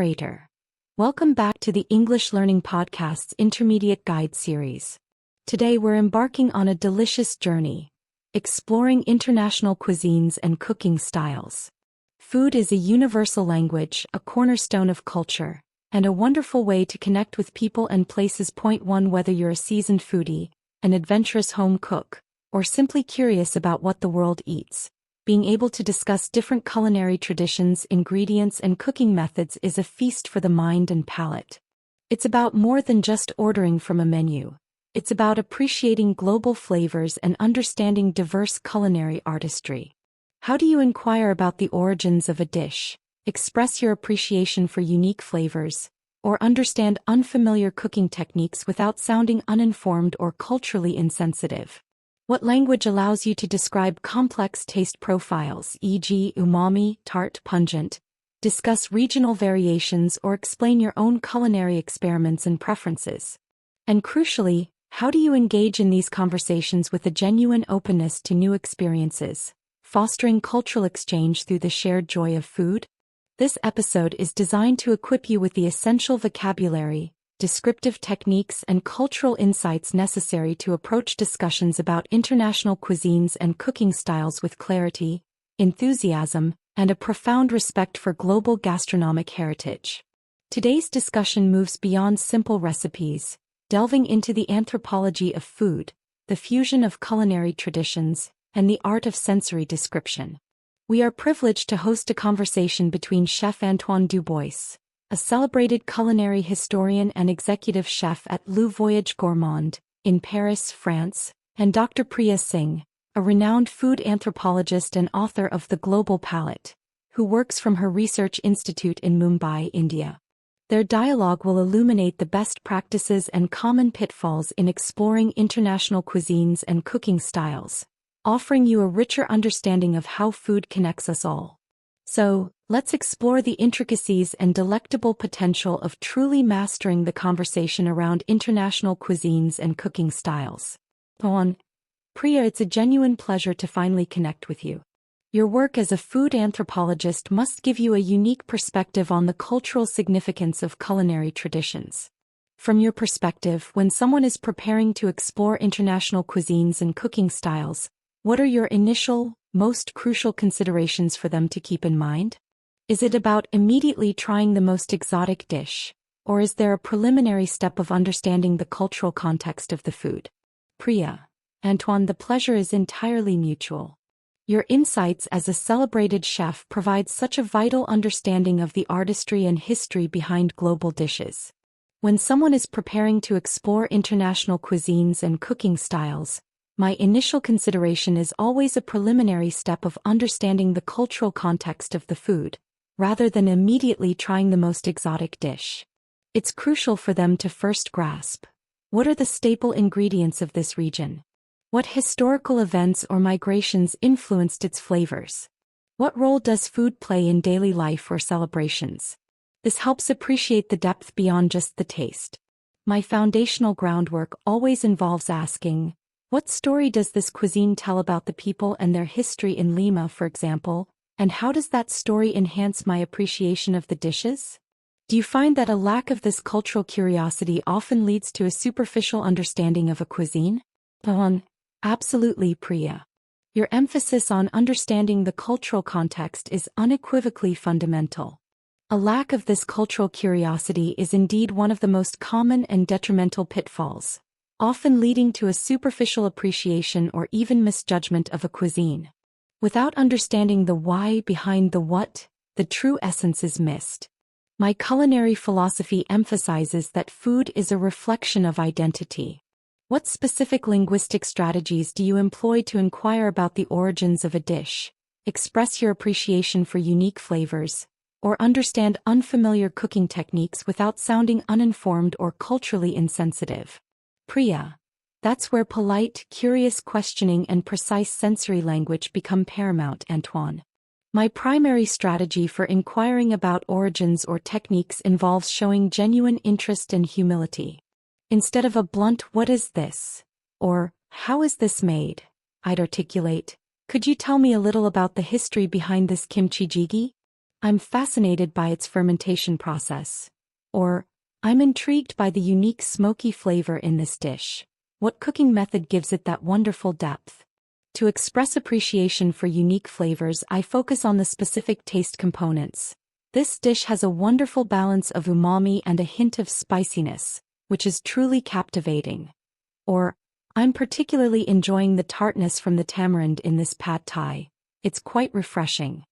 narrator. Welcome back to the English Learning Podcast's Intermediate Guide series. Today we're embarking on a delicious journey, exploring international cuisines and cooking styles. Food is a universal language, a cornerstone of culture, and a wonderful way to connect with people and places. Point 1. Whether you're a seasoned foodie, an adventurous home cook, or simply curious about what the world eats, being able to discuss different culinary traditions, ingredients, and cooking methods is a feast for the mind and palate. It's about more than just ordering from a menu. It's about appreciating global flavors and understanding diverse culinary artistry. How do you inquire about the origins of a dish, express your appreciation for unique flavors, or understand unfamiliar cooking techniques without sounding uninformed or culturally insensitive? What language allows you to describe complex taste profiles, e.g., umami, tart, pungent, discuss regional variations, or explain your own culinary experiments and preferences? And crucially, how do you engage in these conversations with a genuine openness to new experiences, fostering cultural exchange through the shared joy of food? This episode is designed to equip you with the essential vocabulary, descriptive techniques, and cultural insights necessary to approach discussions about international cuisines and cooking styles with clarity, enthusiasm, and a profound respect for global gastronomic heritage. Today's discussion moves beyond simple recipes, delving into the anthropology of food, the fusion of culinary traditions, and the art of sensory description. We are privileged to host a conversation between Chef Antoine Dubois, a celebrated culinary historian and executive chef at Le Voyage Gourmand, in Paris, France, and Dr. Priya Singh, a renowned food anthropologist and author of The Global Palate, who works from her research institute in Mumbai, India. Their dialogue will illuminate the best practices and common pitfalls in exploring international cuisines and cooking styles, offering you a richer understanding of how food connects us all. So, let's explore the intricacies and delectable potential of truly mastering the conversation around international cuisines and cooking styles. Priya, it's a genuine pleasure to finally connect with you. Your work as a food anthropologist must give you a unique perspective on the cultural significance of culinary traditions. From your perspective, when someone is preparing to explore international cuisines and cooking styles, what are your initial, most crucial considerations for them to keep in mind? Is it about immediately trying the most exotic dish, or is there a preliminary step of understanding the cultural context of the food? Priya, Antoine, the pleasure is entirely mutual. Your insights as a celebrated chef provide such a vital understanding of the artistry and history behind global dishes. When someone is preparing to explore international cuisines and cooking styles, my initial consideration is always a preliminary step of understanding the cultural context of the food, rather than immediately trying the most exotic dish. It's crucial for them to first grasp: what are the staple ingredients of this region? What historical events or migrations influenced its flavors? What role does food play in daily life or celebrations? This helps appreciate the depth beyond just the taste. My foundational groundwork always involves asking, what story does this cuisine tell about the people and their history in Lima, for example, and how does that story enhance my appreciation of the dishes? Do you find that a lack of this cultural curiosity often leads to a superficial understanding of a cuisine? Absolutely, Priya. Your emphasis on understanding the cultural context is unequivocally fundamental. A lack of this cultural curiosity is indeed one of the most common and detrimental pitfalls, often leading to a superficial appreciation or even misjudgment of a cuisine. Without understanding the why behind the what, the true essence is missed. My culinary philosophy emphasizes that food is a reflection of identity. What specific linguistic strategies do you employ to inquire about the origins of a dish, express your appreciation for unique flavors, or understand unfamiliar cooking techniques without sounding uninformed or culturally insensitive? Priya, that's where polite, curious questioning and precise sensory language become paramount, Antoine. My primary strategy for inquiring about origins or techniques involves showing genuine interest and humility. Instead of a blunt "what is this?" or "how is this made?" I'd articulate, "Could you tell me a little about the history behind this kimchi jjigae?" I'm fascinated by its fermentation process. Or, I'm intrigued by the unique smoky flavor in this dish. What cooking method gives it that wonderful depth? To express appreciation for unique flavors, I focus on the specific taste components. This dish has a wonderful balance of umami and a hint of spiciness, which is truly captivating. Or, I'm particularly enjoying the tartness from the tamarind in this pad thai. It's quite refreshing.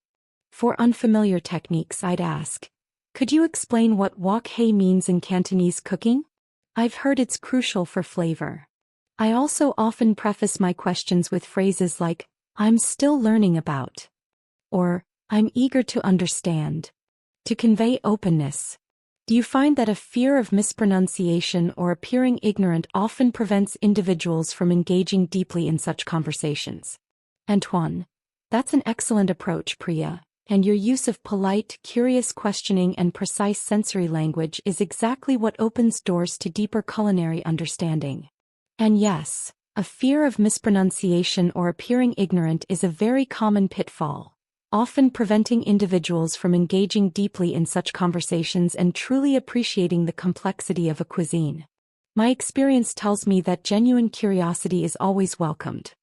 For unfamiliar techniques, I'd ask, could you explain what wok hei means in Cantonese cooking? I've heard it's crucial for flavor. I also often preface my questions with phrases like, I'm still learning about, or I'm eager to understand, to convey openness. Do you find that a fear of mispronunciation or appearing ignorant often prevents individuals from engaging deeply in such conversations? Antoine, that's an excellent approach, Priya, and your use of polite, curious questioning and precise sensory language is exactly what opens doors to deeper culinary understanding. And yes, a fear of mispronunciation or appearing ignorant is a very common pitfall, often preventing individuals from engaging deeply in such conversations and truly appreciating the complexity of a cuisine. My experience tells me that genuine curiosity is always welcomed.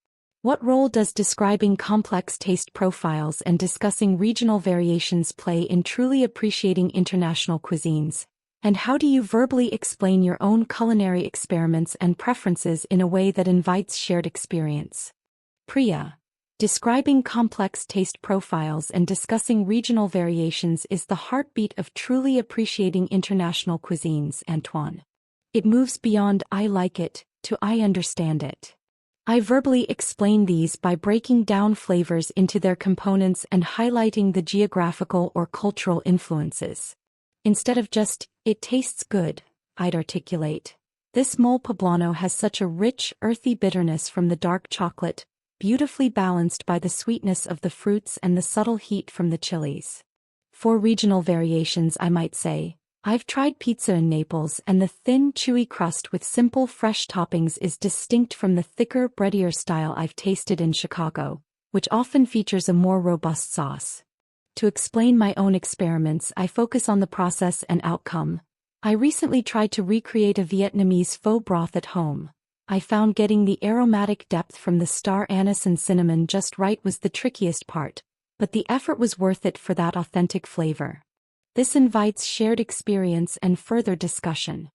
What role does describing complex taste profiles and discussing regional variations play in truly appreciating international cuisines? And how do you verbally explain your own culinary experiments and preferences in a way that invites shared experience? Priya, describing complex taste profiles and discussing regional variations is the heartbeat of truly appreciating international cuisines, Antoine. It moves beyond I like it to I understand it. I verbally explain these by breaking down flavors into their components and highlighting the geographical or cultural influences. Instead of just, it tastes good, I'd articulate, this mole poblano has such a rich, earthy bitterness from the dark chocolate, beautifully balanced by the sweetness of the fruits and the subtle heat from the chilies. For regional variations, I might say, I've tried pizza in Naples and the thin, chewy crust with simple, fresh toppings is distinct from the thicker, breadier style I've tasted in Chicago, which often features a more robust sauce. To explain my own experiments, I focus on the process and outcome. I recently tried to recreate a Vietnamese pho broth at home. I found getting the aromatic depth from the star anise and cinnamon just right was the trickiest part, but the effort was worth it for that authentic flavor. This invites shared experience and further discussion.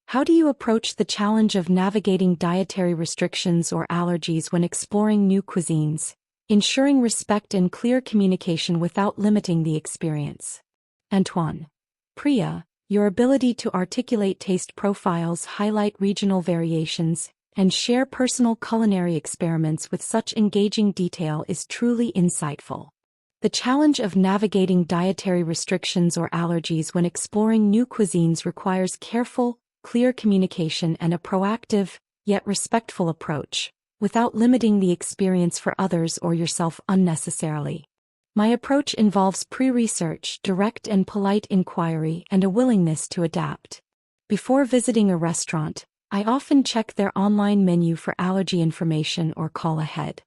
How do you approach the challenge of navigating dietary restrictions or allergies when exploring new cuisines, ensuring respect and clear communication without limiting the experience? Antoine, Priya, your ability to articulate taste profiles, highlight regional variations, and share personal culinary experiments with such engaging detail is truly insightful. The challenge of navigating dietary restrictions or allergies when exploring new cuisines requires careful, clear communication and a proactive, yet respectful approach, without limiting the experience for others or yourself unnecessarily. My approach involves pre-research, direct and polite inquiry, and a willingness to adapt. Before visiting a restaurant, I often check their online menu for allergy information or call ahead.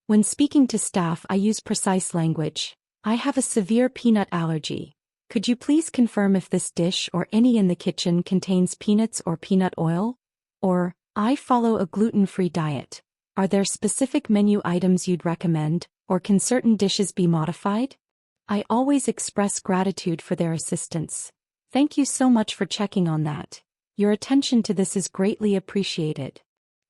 When speaking to staff, I use precise language. I have a severe peanut allergy. Could you please confirm if this dish or any in the kitchen contains peanuts or peanut oil? Or, I follow a gluten-free diet. Are there specific menu items you'd recommend, or can certain dishes be modified? I always express gratitude for their assistance. Thank you so much for checking on that. Your attention to this is greatly appreciated.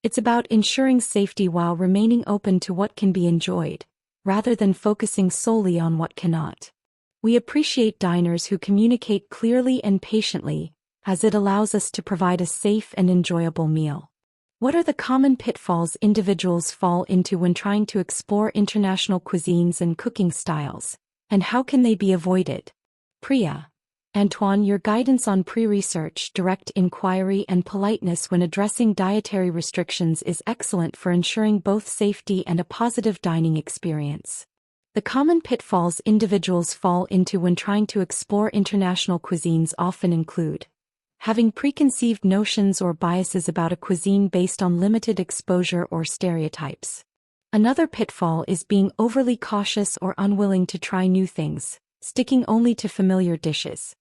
It's about ensuring safety while remaining open to what can be enjoyed, rather than focusing solely on what cannot. We appreciate diners who communicate clearly and patiently, as it allows us to provide a safe and enjoyable meal. What are the common pitfalls individuals fall into when trying to explore international cuisines and cooking styles, and how can they be avoided? Priya, Antoine, your guidance on pre-research, direct inquiry and politeness when addressing dietary restrictions is excellent for ensuring both safety and a positive dining experience. The common pitfalls individuals fall into when trying to explore international cuisines often include having preconceived notions or biases about a cuisine based on limited exposure or stereotypes. Another pitfall is being overly cautious or unwilling to try new things, sticking only to familiar dishes.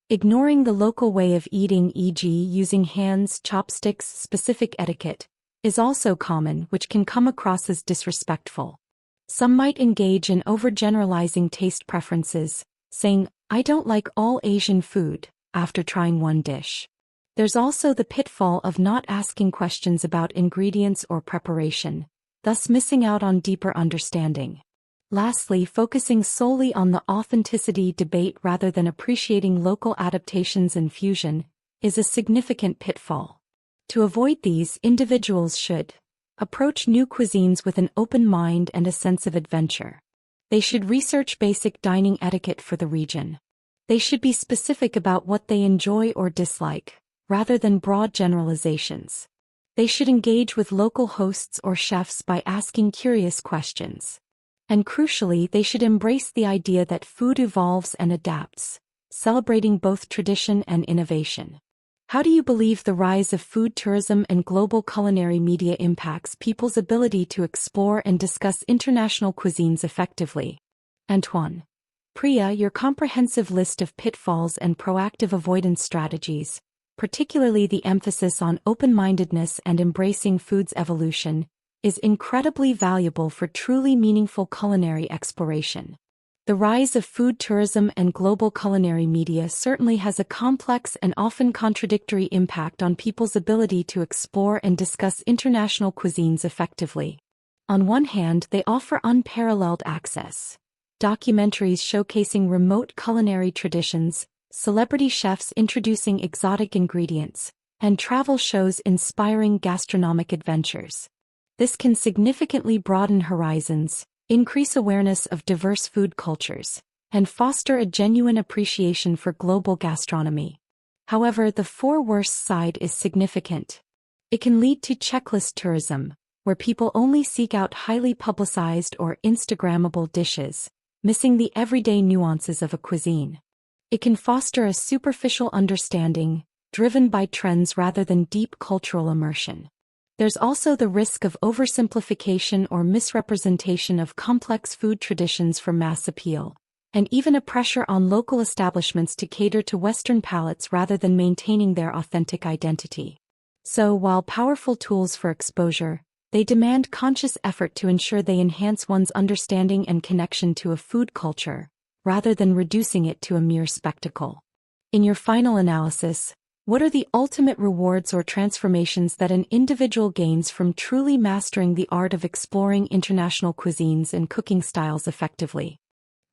Ignoring the local way of eating, e.g., using hands, chopsticks, specific etiquette, is also common, which can come across as disrespectful. Some might engage in overgeneralizing taste preferences, saying, "I don't like all Asian food," after trying one dish. There's also the pitfall of not asking questions about ingredients or preparation, thus missing out on deeper understanding. Lastly, focusing solely on the authenticity debate rather than appreciating local adaptations and fusion is a significant pitfall. To avoid these, individuals should approach new cuisines with an open mind and a sense of adventure. They should research basic dining etiquette for the region. They should be specific about what they enjoy or dislike, rather than broad generalizations. They should engage with local hosts or chefs by asking curious questions. And crucially, they should embrace the idea that food evolves and adapts, celebrating both tradition and innovation. How do you believe the rise of food tourism and global culinary media impacts people's ability to explore and discuss international cuisines effectively? Antoine. Priya, your comprehensive list of pitfalls and proactive avoidance strategies, particularly the emphasis on open-mindedness and embracing food's evolution, is incredibly valuable for truly meaningful culinary exploration. The rise of food tourism and global culinary media certainly has a complex and often contradictory impact on people's ability to explore and discuss international cuisines effectively. On one hand, they offer unparalleled access. Documentaries showcasing remote culinary traditions, celebrity chefs introducing exotic ingredients, and travel shows inspiring gastronomic adventures. This can significantly broaden horizons, increase awareness of diverse food cultures, and foster a genuine appreciation for global gastronomy. However, the worst side is significant. It can lead to checklist tourism, where people only seek out highly publicized or Instagrammable dishes, missing the everyday nuances of a cuisine. It can foster a superficial understanding, driven by trends rather than deep cultural immersion. There's also the risk of oversimplification or misrepresentation of complex food traditions for mass appeal, and even a pressure on local establishments to cater to Western palates rather than maintaining their authentic identity. So, while powerful tools for exposure, they demand conscious effort to ensure they enhance one's understanding and connection to a food culture, rather than reducing it to a mere spectacle. In your final analysis, what are the ultimate rewards or transformations that an individual gains from truly mastering the art of exploring international cuisines and cooking styles effectively?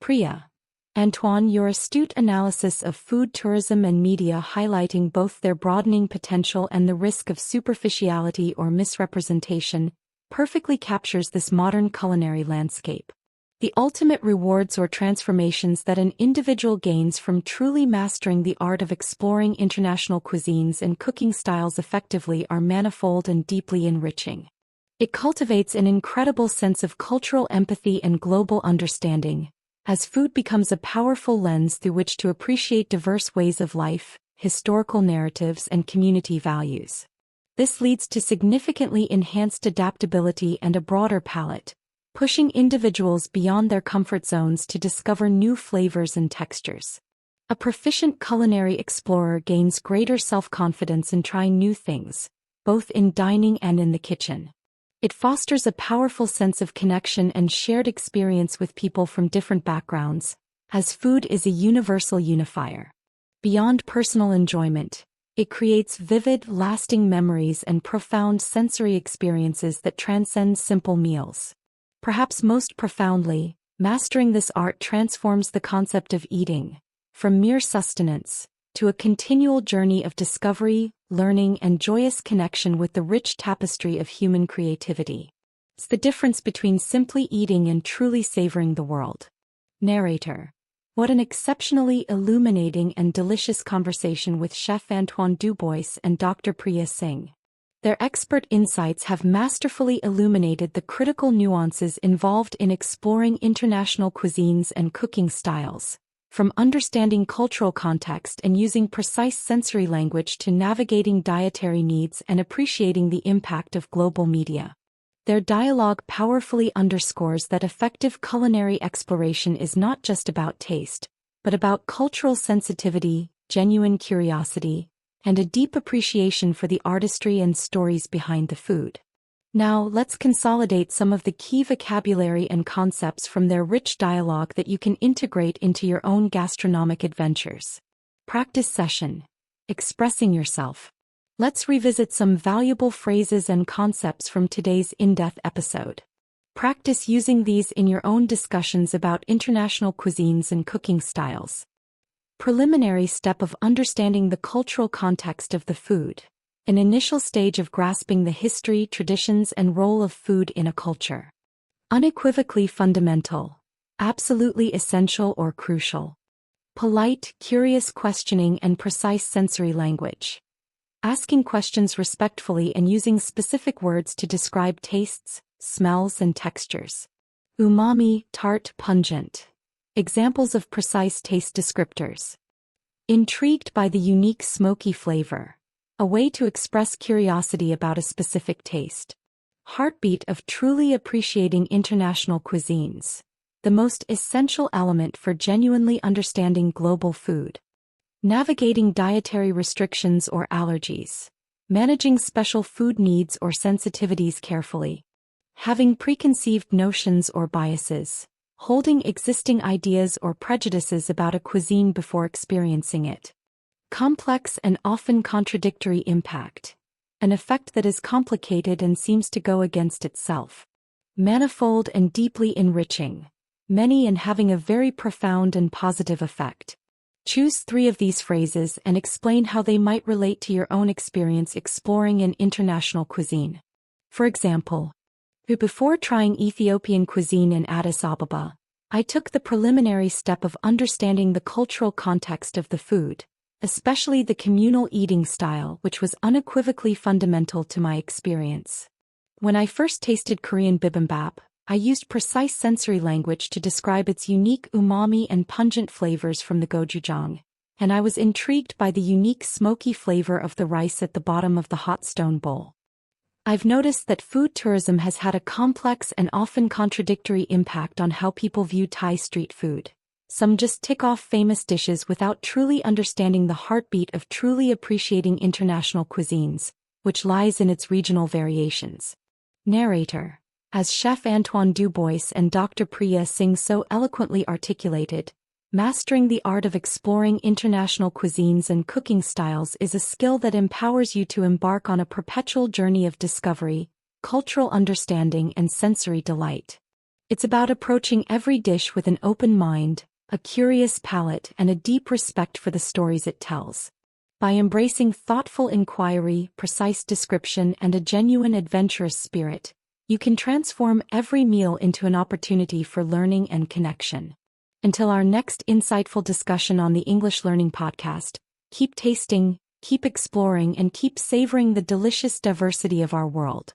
Priya. Antoine, your astute analysis of food tourism and media highlighting both their broadening potential and the risk of superficiality or misrepresentation perfectly captures this modern culinary landscape. The ultimate rewards or transformations that an individual gains from truly mastering the art of exploring international cuisines and cooking styles effectively are manifold and deeply enriching. It cultivates an incredible sense of cultural empathy and global understanding, as food becomes a powerful lens through which to appreciate diverse ways of life, historical narratives, and community values. This leads to significantly enhanced adaptability and a broader palate, pushing individuals beyond their comfort zones to discover new flavors and textures. A proficient culinary explorer gains greater self-confidence in trying new things, both in dining and in the kitchen. It fosters a powerful sense of connection and shared experience with people from different backgrounds, as food is a universal unifier. Beyond personal enjoyment, it creates vivid, lasting memories and profound sensory experiences that transcend simple meals. Perhaps most profoundly, mastering this art transforms the concept of eating, from mere sustenance, to a continual journey of discovery, learning, and joyous connection with the rich tapestry of human creativity. It's the difference between simply eating and truly savoring the world. Narrator. What an exceptionally illuminating and delicious conversation with Chef Antoine Dubois and Dr. Priya Singh. Their expert insights have masterfully illuminated the critical nuances involved in exploring international cuisines and cooking styles, from understanding cultural context and using precise sensory language to navigating dietary needs and appreciating the impact of global media. Their dialogue powerfully underscores that effective culinary exploration is not just about taste, but about cultural sensitivity, genuine curiosity, and a deep appreciation for the artistry and stories behind the food. Now, let's consolidate some of the key vocabulary and concepts from their rich dialogue that you can integrate into your own gastronomic adventures. Practice session. Expressing yourself. Let's revisit some valuable phrases and concepts from today's in-depth episode. Practice using these in your own discussions about international cuisines and cooking styles. Preliminary step of understanding the cultural context of the food. An initial stage of grasping the history, traditions, and role of food in a culture. Unequivocally fundamental. Absolutely essential or crucial. Polite, curious questioning and precise sensory language. Asking questions respectfully and using specific words to describe tastes, smells, and textures. Umami, tart, pungent. Examples of precise taste descriptors. Intrigued by the unique smoky flavor. A way to express curiosity about a specific taste. Heartbeat of truly appreciating international cuisines. The most essential element for genuinely understanding global food. Navigating dietary restrictions or allergies. Managing special food needs or sensitivities carefully. Having preconceived notions or biases. Holding existing ideas or prejudices about a cuisine before experiencing it. Complex and often contradictory impact. An effect that is complicated and seems to go against itself. Manifold and deeply enriching. Many and having a very profound and positive effect. Choose 3 of these phrases and explain how they might relate to your own experience exploring an international cuisine. For example, before trying Ethiopian cuisine in Addis Ababa, I took the preliminary step of understanding the cultural context of the food, especially the communal eating style, which was unequivocally fundamental to my experience. When I first tasted Korean bibimbap, I used precise sensory language to describe its unique umami and pungent flavors from the gochujang, and I was intrigued by the unique smoky flavor of the rice at the bottom of the hot stone bowl. I've noticed that food tourism has had a complex and often contradictory impact on how people view Thai street food. Some just tick off famous dishes without truly understanding the heartbeat of truly appreciating international cuisines, which lies in its regional variations. Narrator. As Chef Antoine Dubois and Dr. Priya Singh so eloquently articulated, mastering the art of exploring international cuisines and cooking styles is a skill that empowers you to embark on a perpetual journey of discovery, cultural understanding, and sensory delight. It's about approaching every dish with an open mind, a curious palate, and a deep respect for the stories it tells. By embracing thoughtful inquiry, precise description, and a genuine adventurous spirit, you can transform every meal into an opportunity for learning and connection. Until our next insightful discussion on the English Learning Podcast, keep tasting, keep exploring, and keep savoring the delicious diversity of our world.